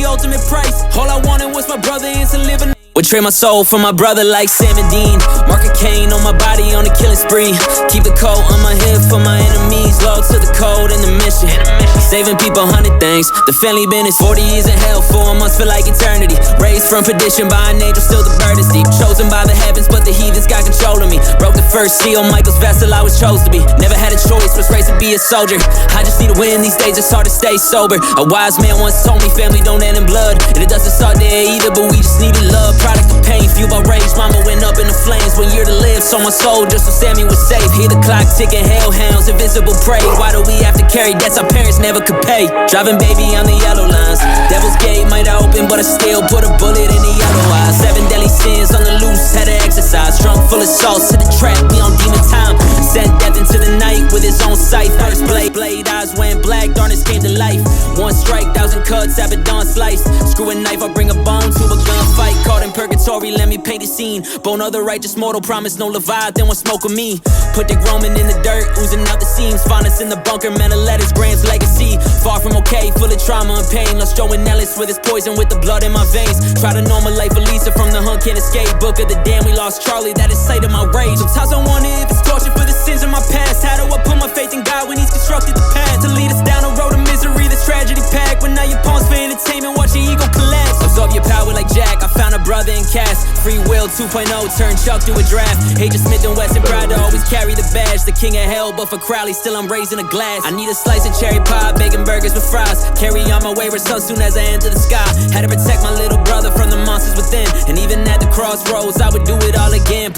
ultimate price. All I wanted was my brother and to live a would trade my soul for my brother like Sam and Dean. Mark a cane on my body on a killing spree. Keep the coat on my hip for my enemies. Loyal to the code and the mission. Saving people 100 things. The family business. 40 years in hell, 4 months feel like eternity. Raised from perdition by an angel, still the burden's deep. Chosen by the heavens, but the heathens got control of me. Broke the first seal, Michael's vessel, I was chose to be. Never had a choice, was raised to be a soldier. I just need to win these days, it's hard to stay sober. A wise man once told me family don't end in blood. And it doesn't start there either, but we just needed love. Product of pain, fueled by rage. Mama went up in the flames. 1 year to live, so my soul just so Sammy was safe. Hear the clock ticking, hellhounds, invisible prey. Why do we have to carry debts our parents never could pay? Driving baby on the yellow lines. Devil's gate might have opened, but I still put a bullet in the yellow eyes. 7 deadly sins on the loose, had to exercise. Trunk full of sauce to the trap, we on demon time. Sent death into the night with his own sight. First blade eyes went black, darkness came to life. 1 strike, 1,000 cuts, Abaddon slice. Screw a knife, I bring a bone to a gunfight. Caught in purgatory, let me paint the scene. Bone of the righteous mortal, promise no Leviathan won't smoke with me. Put the Roman in the dirt, oozing out the seams. Find us in the bunker, metal letters, Graham's legacy. Far from okay, full of trauma and pain. Lost Joe and Ellis with his poison, with the blood in my veins. Try to normalize Elisa from the hunt, can't escape. Book of the damn, we lost Charlie, that is sight of my rage. Sometimes I wonder if it's torture for the sins of my past. How do I put my faith in God when he's constructed the path to lead us down a road of misery, this tragedy packed. When now your pawns for entertainment, watch your ego collapse. Absorb your power like Jack, I found a brother in Cass. Free will 2.0, turn Chuck to a draft. Agent Smith and Wesson, proud to always carry the badge. The king of hell, but for Crowley, still I'm raising a glass. I need a slice of cherry pie, bacon burgers with fries. Carry on my wayward son soon as I enter the sky. Had to protect my little brother from the monsters within. And even at the crossroads, I would do it all again.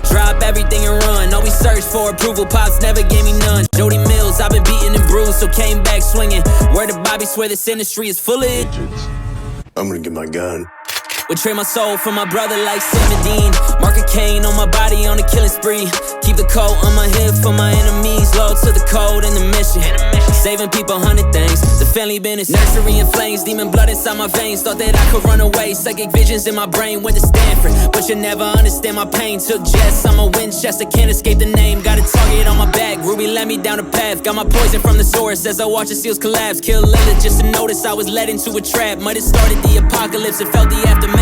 Drop everything and run. Always search for approval, pops never gave me none. Jody Mills, I've been beaten and bruised, so came back swinging. Word to Bobby, swear this industry is full of it. I'm gonna get my gun. Would trade my soul for my brother like Sam and Dean. Mark a cane on my body on a killing spree. Keep the coat on my hip for my enemies. Loyal to the code and the mission. Saving people 100 things. The family business. Nursery in flames. Demon blood inside my veins. Thought that I could run away. Psychic visions in my brain. Went to Stanford, but you never understand my pain. Took Jess, I'm a Winchester. Can't escape the name. Got a target on my back. Ruby led me down the path. Got my poison from the source as I watch the seals collapse. Killed later just to notice I was led into a trap. Might have started the apocalypse and felt the aftermath.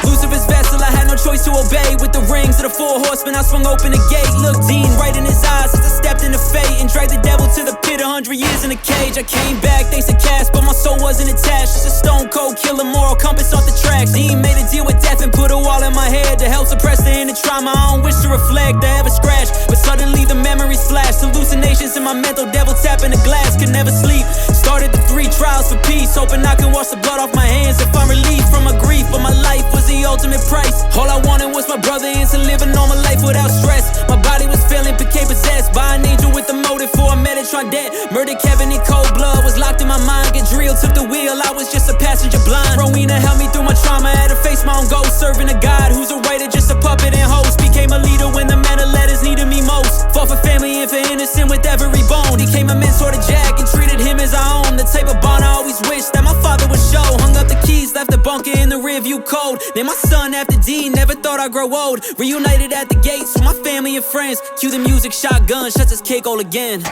Lucifer's vessel, I had no choice to obey. With the rings of the 4 horsemen, I swung open the gate. Looked Dean right in his eyes as I stepped into fate and dragged the devil to the pit. 100 years in a cage. I came back thanks to Cass, but my soul wasn't attached. Just a stone cold killer, moral compass off the tracks. Dean made a deal with death and put a wall in my head to help suppress the inner trauma. I don't wish to reflect or ever scratch, but suddenly the memories flash. Hallucinations in my mental, devil tapping the glass. Could never sleep. Started the 3 trials for peace, hoping I can wash the blood off my hands and find relief from my grief. But my life was the ultimate price. All I wanted was my brother and to live a normal life without stress. My body was failing, became possessed by an angel with a motive for a Metatron debt. Murdered Kevin in cold blood, was locked in my mind. Get drilled, took the wheel, I was just a passenger blind. Rowena helped me through my trauma, had to face my own ghost. Serving a God who's a writer, just a puppet and host. Became a leader when the man of letters needed me most. Fought for family and for innocent with every bone. Became a mentor to Jack and treated him as our own. The type of bond I always wished that my father would show. Hung up the keys, left the bunker in the rearview cold. Named my son after Dean, never thought I'd grow old. Reunited at the gates with my family and friends. Cue the music, shotgun, shuts his cake all again.